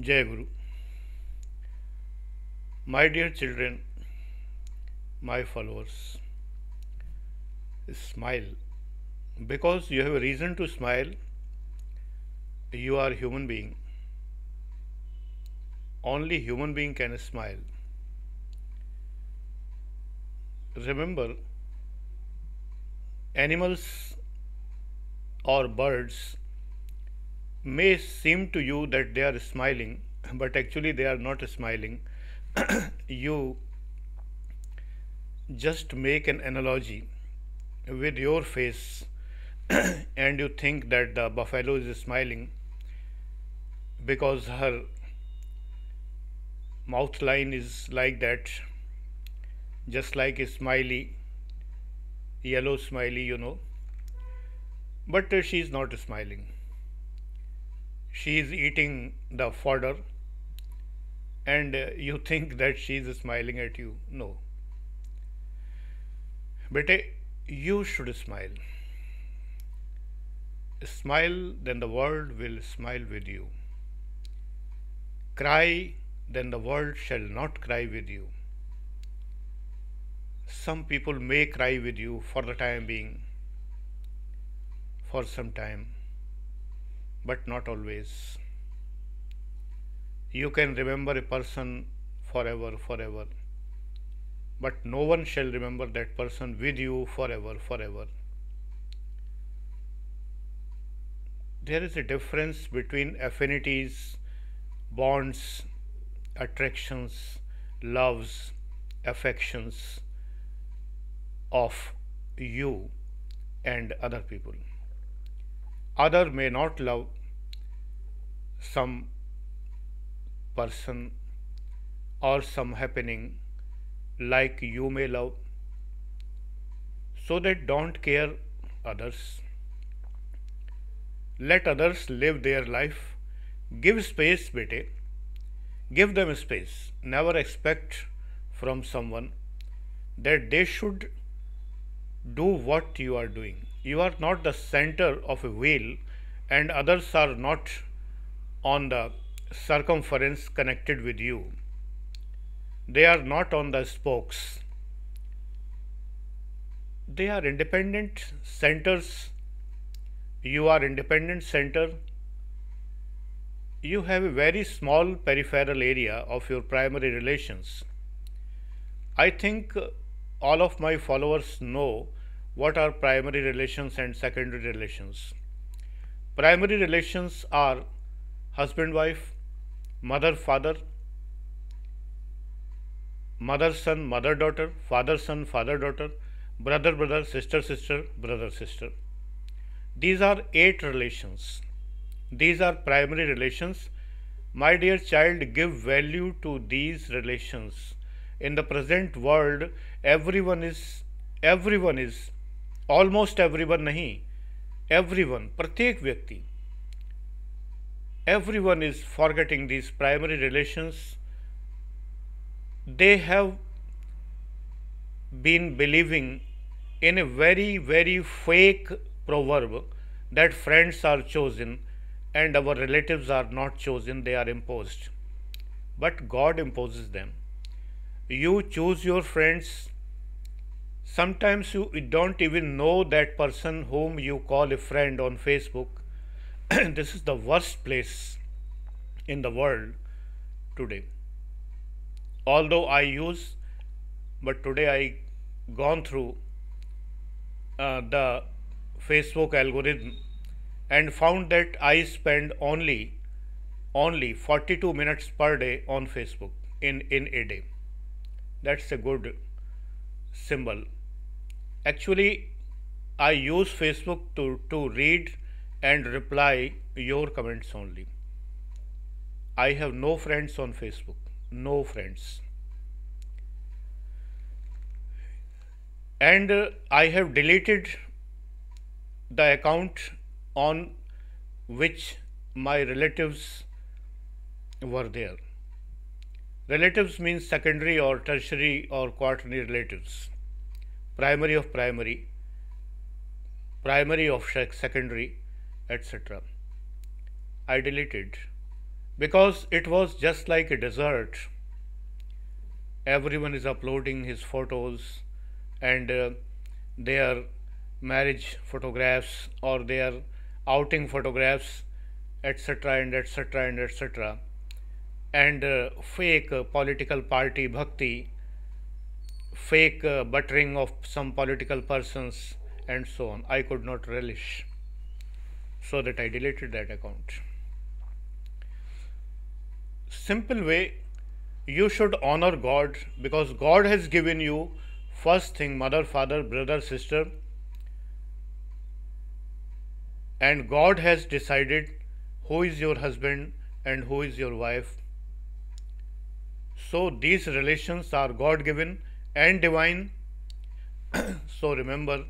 Jai Guru. My dear children, my followers, smile. Because you have a reason to smile, you are a human being. Only human being can smile. Remember, animals or birds may seem to you that they are smiling, but actually they are not smiling. You just make an analogy with your face and you think that the buffalo is smiling because her mouth line is like that, just like a smiley, yellow smiley. But she is not smiling. She is eating the fodder, and you think that she is smiling at you. No. Bete, you should smile. Smile, then the world will smile with you. Cry, then the world shall not cry with you. Some people may cry with you for the time being, for some time, but not always. You can remember a person forever, but no one shall remember that person with you forever. There is a difference between affinities, bonds, attractions, loves, affections of you and other people. Other may not love some person or some happening like you may love, so that don't care others. Let others live their life. Give space, bete. Give them space. Never expect from someone that they should do what you are doing. You are not the center of a wheel, and others are not on the circumference connected with you. They are not on the spokes. They are independent centers. You are independent center. You have a very small peripheral area of your primary relations. I think all of my followers know what are primary relations and secondary relations. Primary relations are husband wife, mother father, mother son, mother daughter, father son, father daughter, brother brother, sister sister, brother sister. These are 8 relations. These are primary relations. My dear child, give value to these relations. In the present world, everyone is, almost everyone nahi, everyone, pratyek vyakti, everyone is forgetting these primary relations. They have been believing in a very fake proverb that friends are chosen and our relatives are not chosen, they are imposed. But God imposes them. You choose your friends. Sometimes you don't even know that person whom you call a friend on Facebook. This is the worst place in the world today. Although but today I gone through the Facebook algorithm and found that I spend only 42 minutes per day on Facebook in a day. That's a good symbol. Actually, I use Facebook to read and reply your comments only. I have no friends on Facebook. No friends. And I have deleted the account on which my relatives were there. Relatives means secondary or tertiary or quaternary relatives. Primary of primary, primary of secondary, etc. I deleted because it was just like a desert. Everyone is uploading his photos and their marriage photographs or their outing photographs, etc., and etc., and etc., and fake political party bhakti, fake buttering of some political persons, and so on. I could not relish, so that I deleted that account. Simple way, you should honor God, because God has given you first thing mother, father, brother, sister, and God has decided who is your husband and who is your wife. So these relations are God given and divine. So remember,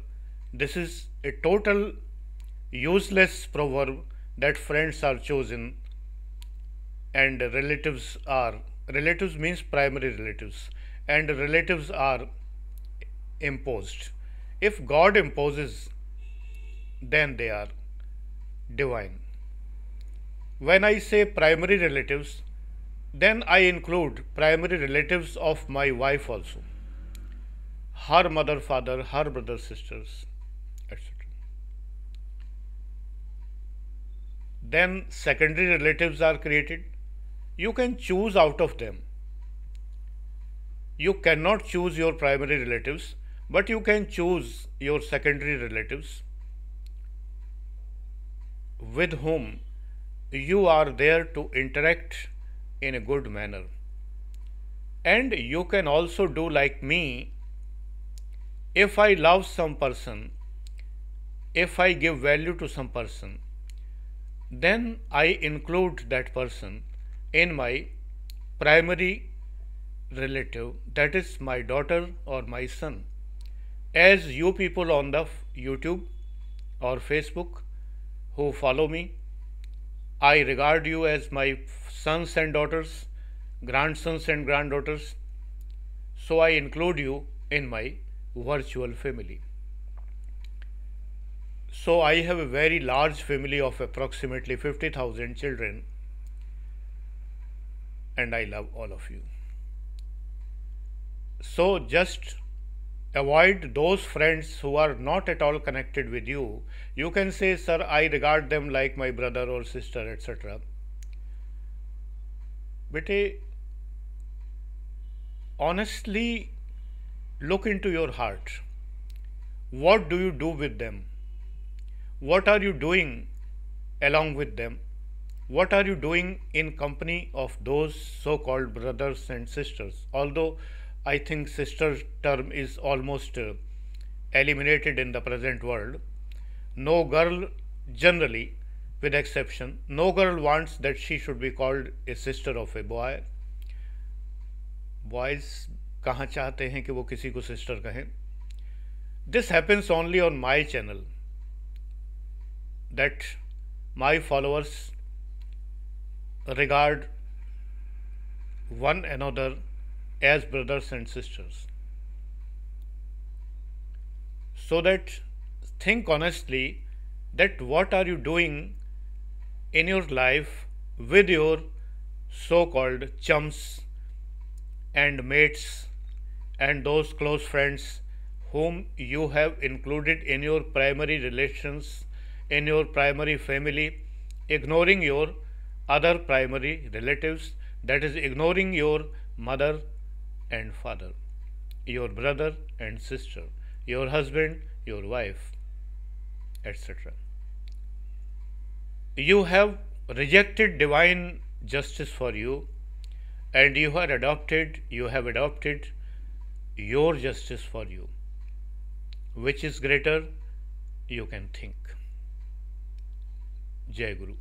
this is a total useless proverb that friends are chosen and relatives means primary relatives, and relatives are imposed. If God imposes, then they are divine. When I say primary relatives, then I include primary relatives of my wife also, her mother, father, her brothers, sisters, etc. Then secondary relatives are created. You can choose out of them. You cannot choose your primary relatives, but you can choose your secondary relatives with whom you are there to interact in a good manner. And you can also do like me. If I love some person, if I give value to some person, then I include that person in my primary relative, that is my daughter or my son. As you people on the YouTube or Facebook who follow me, I regard you as my sons and daughters, grandsons and granddaughters, so I include you in my virtual family. So I have a very large family of approximately 50,000 children, and I love all of you. So just avoid those friends who are not at all connected with you. You can say, sir, I regard them like my brother or sister, etc. But honestly look into your heart. What do you do with them? What are you doing along with them? What are you doing in company of those so-called brothers and sisters? Although I think sister term is almost eliminated in the present world. No girl, generally, with exception, no girl wants that she should be called a sister of a boy. Boys कहाँ चाहते हैं कि वो किसी को sister कहें? This happens only on my channel, that my followers regard one another as brothers and sisters. So that think honestly that what are you doing in your life with your so-called chums and mates and those close friends whom you have included in your primary relations, in your primary family, ignoring your other primary relatives, that is ignoring your mother and father, your brother and sister, your husband, your wife, etc. You have rejected divine justice for you, and you have adopted your justice for you. Which is greater, you can think. Jai Guru.